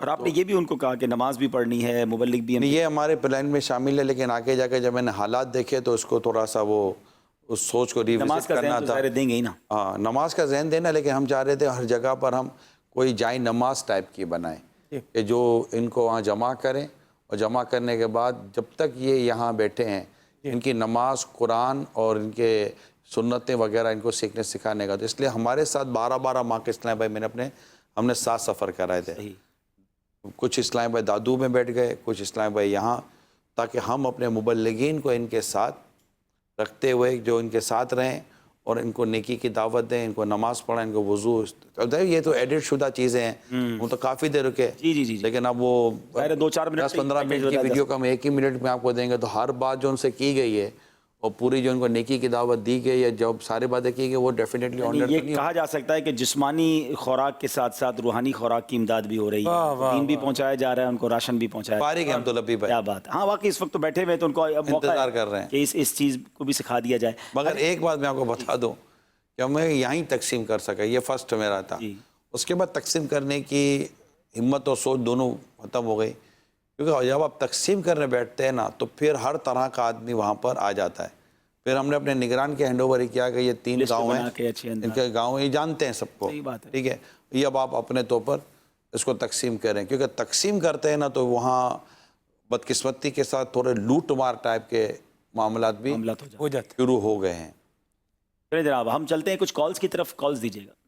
اور آپ نے یہ بھی ان کو کہا کہ نماز بھی پڑھنی ہے, مبلغ بھی. یہ ہمارے پلان میں شامل ہے, لیکن آگے جا کے جب میں نے حالات دیکھے تو اس کو تھوڑا سا وہ اس سوچ کو ریوزٹ کرنا تھا. دیں گے ہی نا. ہاں, نماز کا ذہن دینا, لیکن ہم چاہ رہے تھے ہر جگہ پر ہم کوئی جائے نماز ٹائپ کی بنائیں کہ جو ان کو وہاں جمع کریں, اور جمع کرنے کے بعد جب تک یہ یہاں بیٹھے ہیں ان کی نماز, قرآن اور ان کے سنتیں وغیرہ ان کو سیکھنے سکھانے کا. تو اس لیے ہمارے ساتھ 12 ماہ کے اسلام بھائی میں نے ہم نے 7 سفر کرائے تھے. کچھ اسلام بھائی دادو میں بیٹھ گئے, کچھ اسلام بھائی یہاں, تاکہ ہم اپنے مبلغین کو ان کے ساتھ رکھتے ہوئے جو ان کے ساتھ رہیں اور ان کو نیکی کی دعوت دیں, ان کو نماز پڑھیں, ان کو وضو. یہ تو ایڈٹ شدہ چیزیں ہیں, وہ تو کافی دیر رکے. جی. لیکن اب وہ 2-4 منٹ 10-15 منٹ کی ویڈیو کو ہم 1 ہی منٹ میں آپ کو دیں گے, تو ہر بات جو ان سے کی گئی ہے اور پوری جو ان کو نیکی کی دعوت دی گئی ہے, جب ساری باتیں کی گئی, وہ ڈیفینیٹلی آنر. یہ کہا جا سکتا ہے کہ جسمانی خوراک کے ساتھ ساتھ روحانی خوراک کی امداد بھی ہو رہی ہے, دین بھی پہنچایا جا رہا ہے, ان کو راشن بھی پہنچایا. فارغ ہیں ہم تو لبی بھائی. کیا بات. ہاں واقعی اس وقت تو بیٹھے ہوئے تو ان کو انتظار کر رہے ہیں کہ اس چیز کو بھی سکھا دیا جائے. مگر ایک بات میں آپ کو بتا دوں کہ میں یہیں تقسیم کر سکا, یہ فرسٹ میرا تھا. اس کے بعد تقسیم کرنے کی ہمت اور سوچ دونوں ختم ہو گئی, کیونکہ جب آپ تقسیم کرنے بیٹھتے ہیں نا تو پھر ہر طرح کا آدمی وہاں پر آ جاتا ہے. پھر ہم نے اپنے نگران کے ہینڈ اوور ہی کیا کہ یہ 3 گاؤں ہیں, ان کے گاؤں یہ جانتے ہیں سب کو, ٹھیک ہے. یہ اب آپ اپنے طور پر اس کو تقسیم کریں, کیونکہ تقسیم کرتے ہیں نا تو وہاں بدقسمتی کے ساتھ تھوڑے لوٹ مار ٹائپ کے معاملات بھی ہو جاتے شروع ہو گئے ہیں. چلیں جناب ہم چلتے ہیں کچھ کالز کی طرف. کالز دیجیے گا.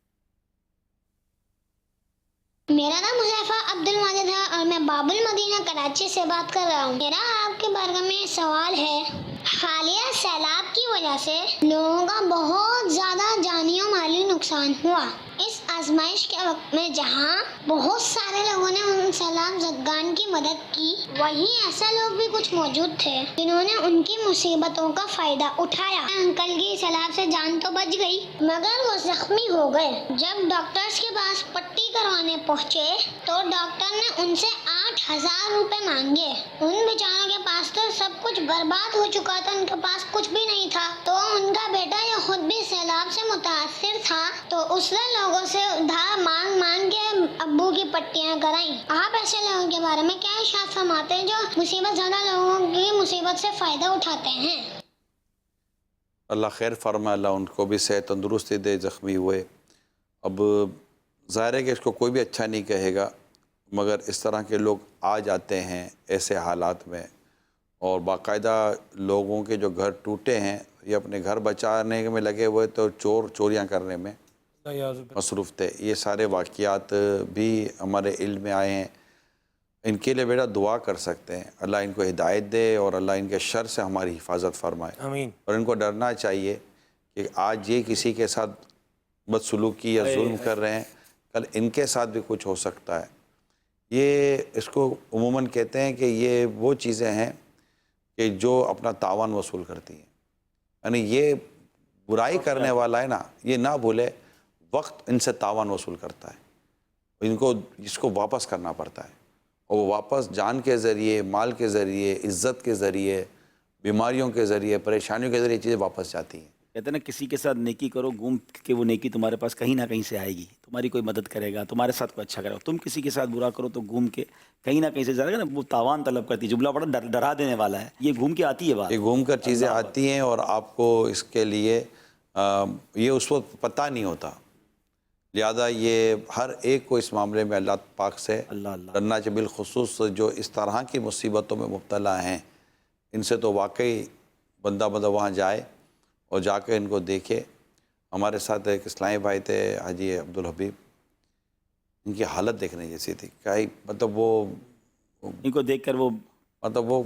میرا نام حذیفہ عبد الماجد ہے اور میں باب المدینہ کراچی سے بات کر رہا ہوں. میرا آپ کے بارگاہ میں سوال ہے, حالیہ سیلاب کی وجہ سے لوگوں کا بہت زیادہ جانی و مالی نقصان ہوا. اس آزمائش کے وقت میں جہاں بہت سارے لوگوں نے ان سیلاب زدگان کی مدد کی, وہیں ایسے لوگ بھی کچھ موجود تھے جنہوں نے ان کی مصیبتوں کا فائدہ اٹھایا. انکل کی سیلاب سے جان تو بچ گئی مگر وہ زخمی ہو گئے. جب ڈاکٹرز کے پاس پٹی کروانے پہنچے تو ڈاکٹر نے ان سے 8,000 روپے مانگے. ان بیچاروں کے پاس تو سب کچھ برباد ہو چکا تھا, ان کے پاس کچھ بھی نہیں تھا. تو ان کا بیٹا یہ خود بھی سیلاب سے متاثر تھا, تو اس نے لوگوں سے ادھار مانگ مانگ کے ابو کی پٹیاں کرائیں. آپ ایسے لوگوں کے بارے میں کیا ارشاد فرماتے ہیں جو مصیبت زیادہ لوگوں کی مصیبت سے فائدہ اٹھاتے ہیں؟ اللہ خیر فرمائے, اللہ ان کو بھی صحت تندرستی دے, زخمی ہوئے. اب ظاہر ہے کہ اس کو کوئی بھی اچھا نہیں کہے گا, مگر اس طرح کے لوگ آ جاتے ہیں ایسے حالات میں, اور باقاعدہ لوگوں کے جو گھر ٹوٹے ہیں یہ اپنے گھر بچانے میں لگے ہوئے تو چوریاں کرنے میں مصروف تھے. یہ سارے واقعات بھی ہمارے علم میں آئے ہیں. ان کے لیے بیٹا دعا کر سکتے ہیں, اللہ ان کو ہدایت دے اور اللہ ان کے شر سے ہماری حفاظت فرمائے. آمین. اور ان کو ڈرنا چاہیے کہ آج یہ کسی کے ساتھ بدسلوکی یا ظلم کر رہے ہیں, کل ان کے ساتھ بھی کچھ ہو سکتا ہے. یہ اس کو عموماً کہتے ہیں کہ یہ وہ چیزیں ہیں کہ جو اپنا تاوان وصول کرتی ہیں. یعنی یہ برائی کرنے والا ہے نا, یہ نہ بھولے وقت ان سے تاوان وصول کرتا ہے, ان کو اس کو واپس کرنا پڑتا ہے, اور وہ واپس جان کے ذریعے, مال کے ذریعے, عزت کے ذریعے, بیماریوں کے ذریعے, پریشانیوں کے ذریعے چیزیں واپس جاتی ہیں. کہتے ہیں نا کسی کے ساتھ نیکی کرو گھوم کے وہ نیکی تمہارے پاس کہیں نہ کہیں سے آئے گی, تمہاری کوئی مدد کرے گا, تمہارے ساتھ کوئی اچھا کرے گا. تم کسی کے ساتھ برا کرو تو گھوم کے کہیں نہ کہیں سے جائے گا نا, وہ تاوان طلب کرتی ہے. جملہ بڑا ڈرا دینے والا ہے, یہ گھوم کے آتی ہے بات, یہ گھوم کر چیزیں آتی ہیں اور آپ کو اس کے لیے یہ اس وقت پتہ نہیں ہوتا. لہذا یہ ہر ایک کو اس معاملے میں اللہ پاک سے ڈرنا چاہیے, بالخصوص جو اس طرح کی مصیبتوں میں مبتلا ہیں. ان سے تو واقعی بندہ وہاں جائے اور جا کے ان کو دیکھے. ہمارے ساتھ ایک اسلامی بھائی تھے حاجی عبدالحبیب, ان کی حالت دیکھنے جیسی تھی. مطلب وہ ان کو دیکھ کر وہ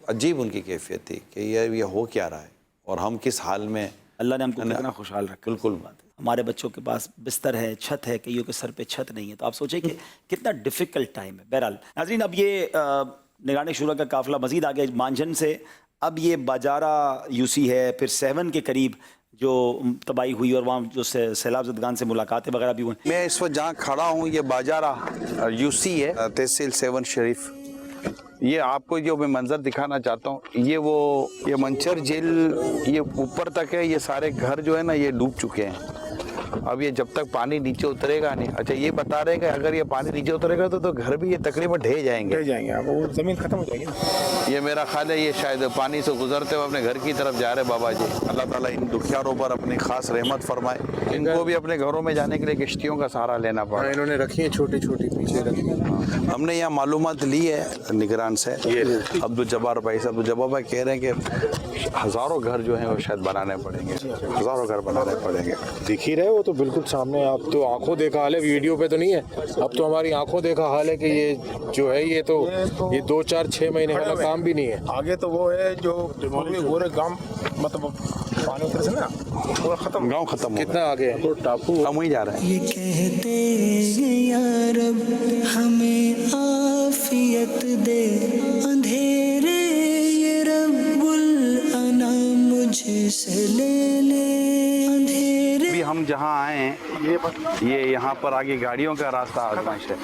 عجیب ان کی کیفیت تھی کہ یہ ہو کیا رہا ہے اور ہم کس حال میں. اللہ نے ہم کو کتنا خوشحال رکھا. بالکل. ہمارے بچوں کے پاس بستر ہے, چھت ہے, کئیوں کے سر پہ چھت نہیں ہے, تو آپ سوچیں کہ کتنا ڈیفیکلٹ ٹائم ہے. بہرحال ناظرین, اب یہ نگران شورا کا قافلہ مزید آگے مانجھن سے اب یہ باجارہ یوسی ہے, پھر 7 کے قریب جو تباہی ہوئی اور وہاں جو سیلاب زدگان سے ملاقاتیں وغیرہ بھی ہوئیں. میں اس وقت جہاں کھڑا ہوں یہ باجارہ یوسی ہے, تحصیل 7 شریف. یہ آپ کو جو میں منظر دکھانا چاہتا ہوں, یہ منچر جیل یہ اوپر تک ہے, یہ سارے گھر جو ہے نا یہ ڈوب چکے ہیں. اب یہ جب تک پانی نیچے اترے گا نہیں. اچھا یہ بتا رہے ہیں کہ اگر یہ پانی نیچے اترے گا تو گھر بھی یہ تقریباً ڈھے جائیں گے. وہ زمین ختم ہو جائے گی. یہ میرا خیال ہے یہ شاید پانی سے گزرتے ہوئے اپنے گھر کی طرف جا رہے بابا جی. اللہ تعالیٰ ان دکھیاروں پر اپنی خاص رحمت فرمائے. ان کو بھی اپنے گھروں میں جانے کے لیے کشتیوں کا سہارا لینا پڑا. انہوں نے رکھی ہیں چھوٹی چھوٹی پیچھے رکھی ہیں. ہم نے یہاں معلومات لی ہے نگران سے. عبدالجبار بھائی سے. عبدالجبار بھائی کہہ رہے ہیں کہ ہزاروں گھر جو ہیں وہ شاید بنانے پڑیں گے. ہزاروں گھر بنانے پڑیں گے. دکھ ہی رہے وہ تو بالکل سامنے. اب تو آنکھوں دیکھا حال ہے, ویڈیو پہ تو نہیں ہے. اب تو ہماری آنکھوں دیکھا حال ہے کہ یہ جو ہے یہ تو یہ 2-4-6 مہینے کا کام بھی نہیں ہے. آگے تو وہ ہے جو پورے گاؤں مطلب پانی اتر سے نا پورا ختم, گاؤں ختم. کتنا آگے ہے ٹاپو. ہم وہیں جا رہے ہیں. یہ کہتے ہیں یا رب ہمیں عافیت دے, اندھیرے یہ رب الانام مجھ سے لے لے. اندھیرے ابھی ہم جہاں آئے ہیں یہ یہاں پر آگے گاڑیوں کا راستہ آزمائش ہے.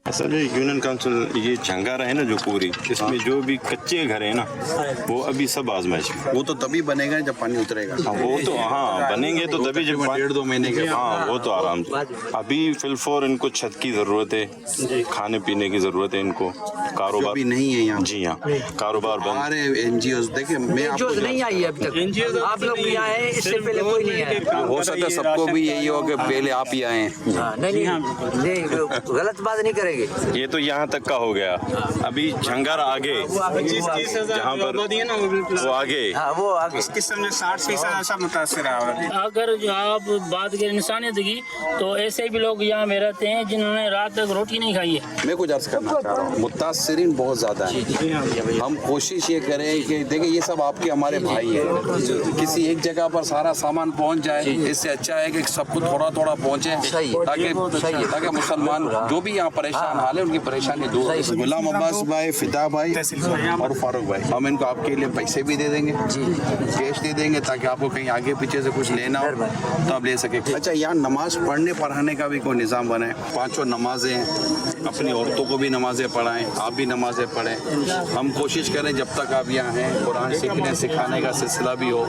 اصل یونین کونسل یہ جھنگارا ہے نا جو پوری, اس میں جو بھی کچے گھر ہیں نا وہ ابھی سب آزمائش ہے. وہ تو تبھی بنے گا جب پانی اترے گا. وہ تو ہاں بنیں گے تو تبھی جب 1.5-2 مہینے کے. ہاں وہ تو آرام سے. ابھی فی الفور ان کو چھت کی ضرورت ہے, کھانے پینے کی ضرورت ہے ان کو. کاروبار بھی نہیں ہے یہاں. جی ہاں کاروبار بند. ہمارے این جی اوز دیکھیں میں آپ کو نہیں آئی ابھی تک. آپ لوگ بھی آئے ہیں, اس سے پہلے کوئی نہیں آیا. ہو سکتا سب کو بھی یہی ہو کہ پہلے آپ ہی آئے ہیں. نہیں غلط بات نہیں کریں گے. یہ تو یہاں تک کا ہو گیا. ابھی جھنگار آگے جہاں پر وہ آگے وہ آگے 60% ایسا متاثر ہے. اگر جو آپ بات کریں انسانیت کی تو ایسے بھی لوگ یہاں میں رہتے ہیں جنہوں نے رات تک روٹی نہیں کھائی ہے. میں کچھ عرض کرنا چاہ رہا ہوں, متاثرین بہت زیادہ ہیں. ہم کوشش یہ کریں کہ دیکھیں یہ سب آپ کے ہمارے بھائی ہیں. کسی ایک جگہ پر سارا سامان پہنچ جائے اس سے اچھا ہے کہ سب کو تھوڑا تھوڑا پہنچے تاکہ مسلمان جو بھی یہاں پریشان حال ہے ان کی پریشانی دور. غلام عباس بھائی, فدا بھائی اور فاروق بھائی, ہم ان کو آپ کے لیے پیسے بھی دے دیں گے, کیش دے دیں گے تاکہ آپ کو کہیں آگے پیچھے سے کچھ لینا ہو تو آپ لے سکیں. اچھا یہاں نماز پڑھنے پڑھانے کا بھی کوئی نظام بنے. 5 نمازیں اپنی عورتوں کو بھی نمازیں پڑھائیں, آپ بھی نمازیں پڑھیں. ہم کوشش کریں جب تک آپ یہاں ہیں قرآن سیکھنے سکھانے کا سلسلہ بھی ہو.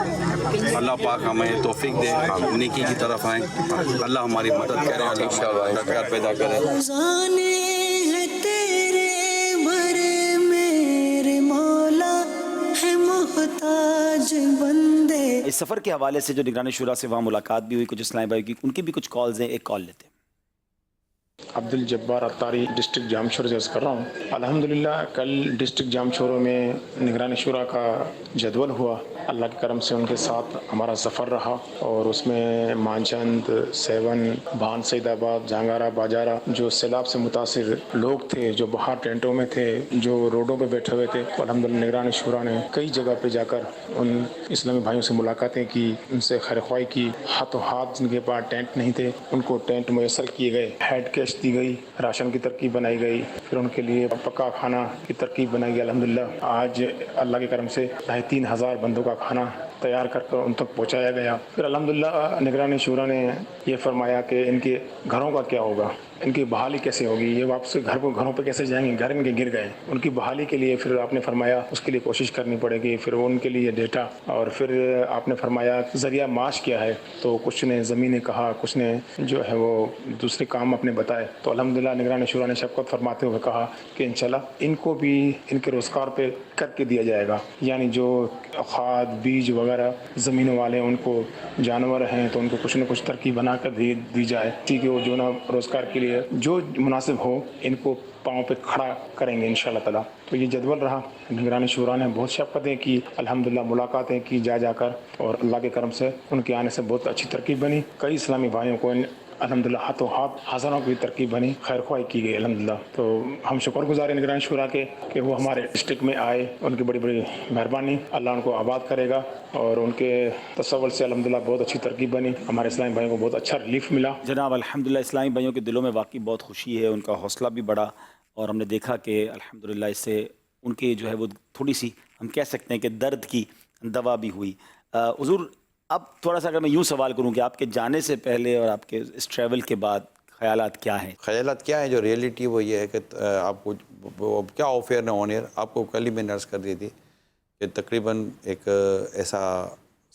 اللہ پاک ہمیں توفیق دے, نیکی کی طرف آئیں. اللہ ہماری مدد کرے, مددگار پیدا کرے. اس سفر کے حوالے سے جو نگران شورا سے وہاں ملاقات بھی ہوئی, کچھ اسلامی بھائی کی, ان کی بھی کچھ کالز ہیں. ایک کال لیتے ہیں. عبدالجبار اتاری, ڈسٹرکٹ جام شور سے عرض کر رہا ہوں. الحمدللہ کل ڈسٹرکٹ جام شوروں میں نگران شورا کا جدول ہوا. اللہ کے کرم سے ان کے ساتھ ہمارا سفر رہا اور اس میں مانچند, سیون, بان, سعید آباد, جھانگارا, باجارہ جو سیلاب سے متاثر لوگ تھے, جو باہر ٹینٹوں میں تھے, جو روڈوں پہ بیٹھے ہوئے تھے, الحمدللہ نگران شورا نے کئی جگہ پہ جا کر ان اسلامی بھائیوں سے ملاقاتیں کی, ان سے خیرخواہی کی. ہاتھوں ہاتھ جن کے پاس ٹینٹ نہیں تھے ان کو ٹینٹ میسر کیے گئے, ہیڈ کیش دی گئی, راشن کی ترکیب بنائی گئی, پھر ان کے لیے پکا کھانا کی ترکیب بنائی گئی. الحمدللہ آج اللہ کے کرم سے 3,500 بندوں کا کھانا تیار کر ان تک پہنچایا گیا. پھر الحمدللہ نگران شورا نے یہ فرمایا کہ ان کے گھروں کا کیا ہوگا, ان کی بحالی کیسے ہوگی, یہ واپس گھروں پہ کیسے جائیں گے, گھر ان کے گر گئے. ان کی بحالی کے لیے پھر آپ نے فرمایا اس کے لیے کوشش کرنی پڑے گی. پھر ان کے لیے ڈیٹا, اور پھر آپ نے فرمایا ذریعہ معاش کیا ہے. تو کچھ نے زمینیں کہا, کچھ نے جو ہے وہ دوسرے کام اپنے بتائے. تو الحمدللہ نگران شورا نے شفقت فرماتے ہوئے کہا کہ انشاءاللہ ان کو بھی ان کے روزگار پہ کر کے دیا جائے گا. یعنی جو کھاد بیج وغیرہ زمینوں والے ان کو جانور ہیں تو ان کو کچھ نہ کچھ ترکیب بنا کر دی جائے, ٹھیک ہے, وہ جو نا روزگار کے لیے جو مناسب ہو ان کو پاؤں پہ کھڑا کریں گے انشاءاللہ تعالیٰ. تو یہ جدول رہا. نگران شورا نے بہت شفقتیں کی, الحمدللہ ملاقاتیں کی جا کر, اور اللہ کے کرم سے ان کے آنے سے بہت اچھی ترکیب بنی. کئی اسلامی بھائیوں کو الحمدللہ ہاتھوں ہاتھ ہزاروں کی ترکیب بنی, خیر خواہی کی گئی الحمدللہ. تو ہم شکر گزار ہیں نگران شورا کے کہ وہ ہمارے ڈسٹرکٹ میں آئے. ان کی بڑی بڑی مہربانی, اللہ ان کو آباد کرے گا. اور ان کے تصور سے الحمدللہ بہت اچھی ترکیب بنی. ہمارے اسلامی بھائیوں کو بہت اچھا ریلیف ملا. جناب الحمدللہ اسلامی بھائیوں کے دلوں میں واقعی بہت خوشی ہے, ان کا حوصلہ بھی بڑھا, اور ہم نے دیکھا کہ الحمدللہ اس سے ان کی جو ہے وہ تھوڑی سی ہم کہہ سکتے ہیں کہ درد کی دوا بھی ہوئی. حضور اب تھوڑا سا اگر میں یوں سوال کروں کہ آپ کے جانے سے پہلے اور آپ کے اس ٹریول کے بعد خیالات کیا ہیں؟ خیالات کیا ہیں, جو ریئلٹی وہ یہ ہے کہ آپ کو کیا آف ایئر نہ آن ایئر, آپ کو کل ہی میں نے عرض کر دی تھی کہ تقریباً ایک ایسا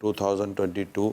2022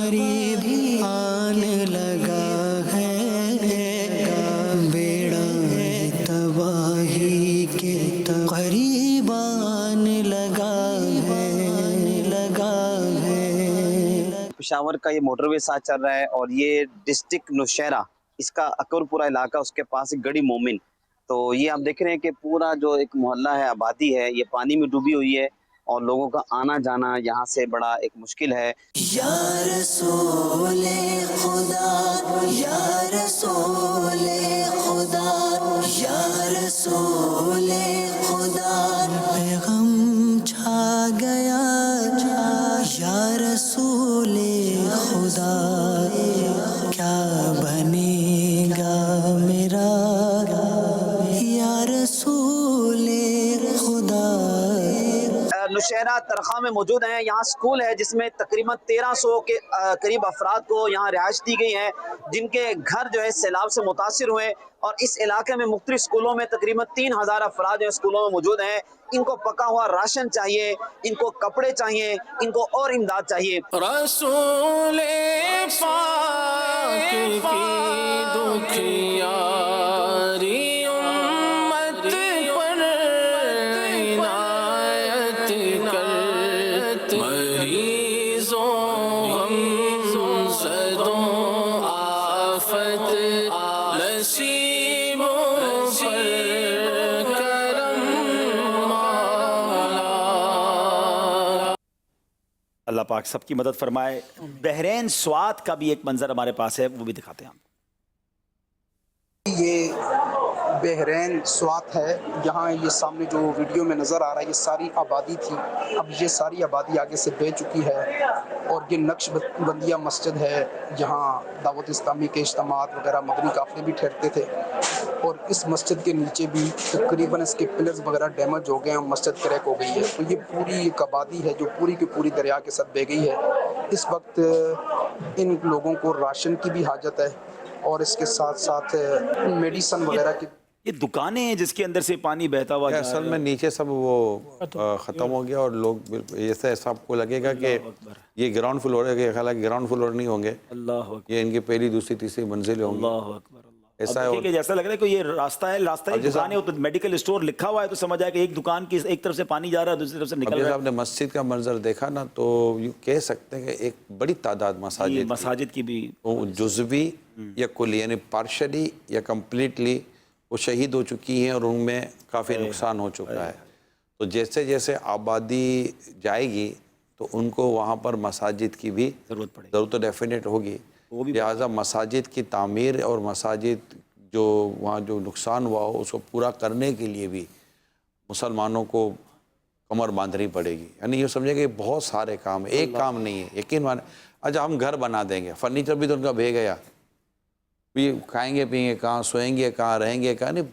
قریب آنے لگا ہے بیڑا تباہی کے قریب آنے لگا ہے. پشاور کا یہ موٹر وے ساتھ چل رہا ہے اور یہ ڈسٹرکٹ نوشہرہ اس کا اکبر پورا علاقہ، اس کے پاس ایک گڑی مومن. تو یہ آپ دیکھ رہے ہیں کہ پورا جو ایک محلہ ہے، آبادی ہے، یہ پانی میں ڈوبی ہوئی ہے اور لوگوں کا آنا جانا یہاں سے بڑا ایک مشکل ہے. یا رسول خدا یا رسول خدا یا رسول خدا پیغام چھا گیا یا رسول خدا کیا بنے گا میرا یا رسول خدا. نوشہرہ ترخاں میں موجود ہیں. یہاں سکول ہے جس میں تقریباً 1300 کے قریب افراد کو یہاں رہائش دی گئی ہے، جن کے گھر جو ہے سیلاب سے متاثر ہوئے. اور اس علاقے میں مختلف سکولوں میں تقریباً 3000 افراد جو سکولوں میں موجود ہیں. ان کو پکا ہوا راشن چاہیے، ان کو کپڑے چاہیے، ان کو اور امداد چاہیے. رسول پاک کی دکھیاری امت پر عنایت کر، مریضوں غمزدوں آفت نصیبوں پر کرم مولا. اللہ پاک سب کی مدد فرمائے. بحرین سوات کا بھی ایک منظر ہمارے پاس ہے، وہ بھی دکھاتے ہیں ہم. یہ بحرین سوات ہے. یہاں یہ سامنے جو ویڈیو میں نظر آ رہا ہے یہ ساری آبادی تھی. اب یہ ساری آبادی آگے سے بہ چکی ہے اور یہ نقش بندیہ مسجد ہے جہاں دعوت اسلامی کے اجتماعات وغیرہ مدنی قافلے بھی ٹھہرتے تھے. اور اس مسجد کے نیچے بھی تقریباً اس کے پلرز وغیرہ ڈیمیج ہو گئے ہیں اور مسجد کریک ہو گئی ہے. تو یہ پوری ایک آبادی ہے جو پوری کی پوری دریا کے ساتھ بہہ گئی ہے. اس وقت ان لوگوں کو راشن کی بھی حاجت ہے اور اس کے ساتھ ساتھ میڈیسن وغیرہ کی. یہ دکانیں ہیں جس کے اندر سے پانی بہتا ہوا جا رہا ہے. اصل میں نیچے سب وہ ختم ہو گیا اور لوگ ایسا آپ کو لگے گا کہ یہ گراؤنڈ فلور ہے، کہ حالانکہ گراؤنڈ فلور نہیں ہوں گے، اللہ یہ ان کی پہلی دوسری تیسری منزل ہوں گی. اللہ اکبر. ایسا ہے کہ جیسا لگ رہا ہے کہ یہ راستہ ہے دکان ہے، تو میڈیکل اسٹور لکھا ہوا ہے تو سمجھ آیا کہ ایک دکان کی ایک طرف سے پانی جا رہا ہے دوسری طرف سے نکل رہا ہے. آپ نے مسجد کا منظر دیکھا نا تو یوں کہہ سکتے ہیں کہ ایک بڑی تعداد مساجد کی بھی جزوی یا کلی یعنی پارشلی یا کمپلیٹلی وہ شہید ہو چکی ہیں اور ان میں کافی نقصان ہو چکا ہے. تو جیسے جیسے آبادی جائے گی تو ان کو وہاں پر مساجد کی بھی ضرورت تو ڈیفینیٹ ہوگی. لہٰذا مساجد کی تعمیر اور مساجد جو وہاں جو نقصان ہوا ہو اس کو پورا کرنے کے لیے بھی مسلمانوں کو کمر باندھنی پڑے گی. یعنی یہ سمجھے کہ بہت سارے کام ہیں، ایک کام نہیں ہے. یقین مانے اچھا ہم گھر بنا دیں گے، فرنیچر بھی تو ان کا بھے گیا، بھی کھائیں گے پئیں گے کہاں، سوئیں گے کہاں، رہیں گے کہاں، نہیں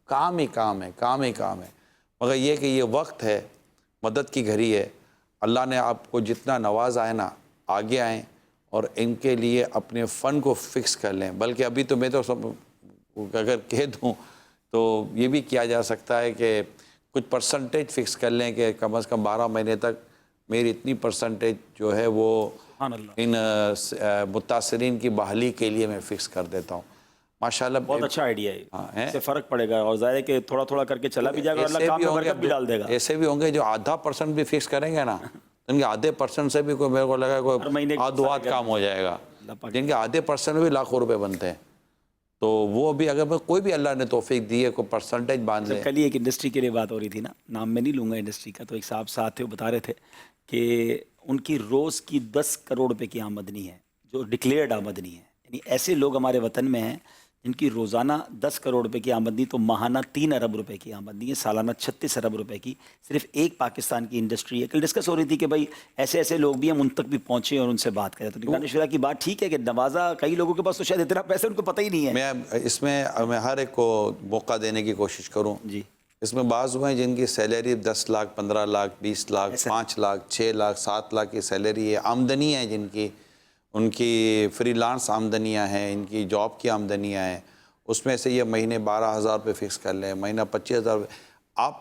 کام ہی کام ہے، کام ہی کام ہے. مگر یہ کہ یہ وقت ہے، مدد کی گھڑی ہے. اللہ نے آپ کو جتنا نوازا ہے نا، آگے آئیں اور ان کے لیے اپنے فن کو فکس کر لیں. بلکہ ابھی تو میں تو سب اگر کہہ دوں تو یہ بھی کیا جا سکتا ہے کہ کچھ پرسنٹیج فکس کر لیں کہ کم از کم 12 مہینے تک میری اتنی پرسنٹیج جو ہے وہ ان متاثرین کی بحالی کے لیے میں فکس کر دیتا ہوں. ماشاءاللہ بہت اچھا آئیڈیا ہے، اس سے فرق پڑے گا اور ظاہر ہے کہ تھوڑا تھوڑا کر کے چلا بھی جائے گا اور اللہ کام میں برکت بھی ڈال دے گا. ایسے بھی ہوں گے جو ½ بھی فکس کریں گے نا، ان کے ½ سے بھی کوئی میرے کو لگا کوئی آدھ کام ہو جائے گا. جن کے ½ بھی لاکھوں روپے بنتے ہیں تو وہ بھی اگر کوئی بھی اللہ نے توفیق دی ہے کوئی پرسنٹیج باندھ لے. کل ہی ایک انڈسٹری کے لیے بات ہو رہی تھی نا، نام میں نہیں لوں گا انڈسٹری کا، تو ایک صاحب ساتھ تھے وہ بتا رہے تھے کہ ان کی روز کی 10 کروڑ روپے کی آمدنی ہے جو ڈکلیئرڈ آمدنی ہے. یعنی ایسے لوگ ہمارے وطن میں ہیں جن کی روزانہ 10 کروڑ روپے کی آمدنی تو ماہانہ 3 ارب روپے کی آمدنی ہے، سالانہ 36 ارب روپے کی صرف ایک پاکستان کی انڈسٹری ہے. کل ڈسکس ہو رہی تھی کہ بھائی ایسے ایسے لوگ بھی ہم ان تک بھی پہنچے اور ان سے بات کریں. تو نگران شورا کی بات ٹھیک ہے کہ نوازا کئی لوگوں کے پاس تو شاید اتنا پیسے ان کو پتہ ہی نہیں ہے. میں اس میں ہر ایک کو موقع دینے کی کوشش کروں. جی اس میں بعض ہوئے ہیں جن کی سیلری 10 لاکھ 15 لاکھ 20 لاکھ 5 لاکھ 6 لاکھ 7 لاکھ کی سیلری ہے، آمدنی ہے جن کی، ان کی فری لانس آمدنیاں ہیں، ان کی جاب کی آمدنیاں ہیں. اس میں سے یہ مہینے 12,000 روپے فکس کر لیں، مہینہ 25,000 روپے. آپ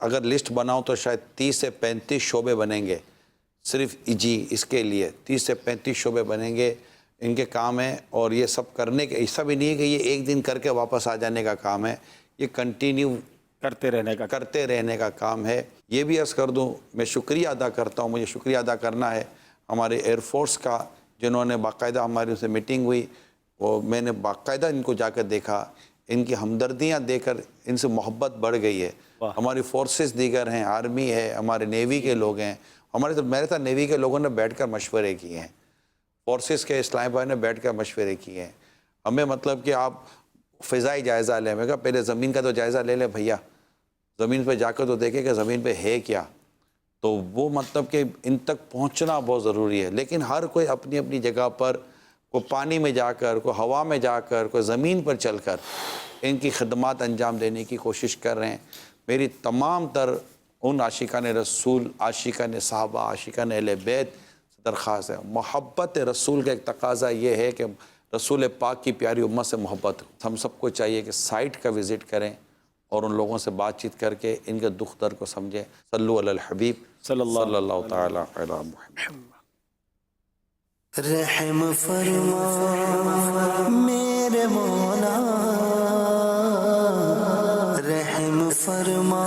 اگر لسٹ بناؤں تو شاید 30 سے 35 شعبے بنیں گے صرف جی اس کے لیے 30 سے 35 شعبے بنیں گے، ان کے کام ہیں. اور یہ سب کرنے کے ایسا بھی نہیں ہے کہ یہ ایک دن کر کے واپس آ جانے کا کام ہے، یہ کنٹینیو کرتے رہنے کا کام ہے. یہ بھی عرض کر دوں، میں شکریہ ادا کرتا ہوں، مجھے شکریہ ادا کرنا ہے ہمارے ایئر فورس کا، جنہوں نے باقاعدہ ہماری ان سے میٹنگ ہوئی، اور میں نے باقاعدہ ان کو جا کر دیکھا، ان کی ہمدردیاں دے کر ان سے محبت بڑھ گئی ہے. ہماری فورسز دیگر ہیں، آرمی ہے، ہمارے نیوی کے لوگ ہیں، میرے ساتھ نیوی کے لوگوں نے بیٹھ کر مشورے کیے ہیں، فورسز کے اسلام بھائی نے بیٹھ کر مشورے کیے ہیں. ہمیں مطلب کہ آپ فضائی جائزہ لیں، میں کہا پہلے زمین کا تو جائزہ لے لیں بھیا، زمین پہ جا کر تو دیکھیں کہ زمین پہ ہے کیا. تو وہ مطلب کہ ان تک پہنچنا بہت ضروری ہے. لیکن ہر کوئی اپنی اپنی جگہ پر، کوئی پانی میں جا کر، کوئی ہوا میں جا کر، کوئی زمین پر چل کر ان کی خدمات انجام دینے کی کوشش کر رہے ہیں. میری تمام تر ان عاشقان رسول، عاشقان صحابہ، عاشقان اہل بیت سے درخواست ہے، محبت رسول کا ایک تقاضا یہ ہے کہ رسول پاک کی پیاری امت سے محبت ہو. ہم سب کو چاہیے کہ سائٹ کا وزٹ کریں اور ان لوگوں سے بات چیت کر کے ان کے دکھ درد کو سمجھیں. صلو علی الحبیب صلی اللہ تعالی علی محمد. رحم فرما میرے مولا، رحم فرما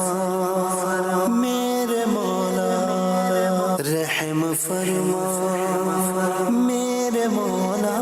میرے مولا، رحم فرما میرے مولا.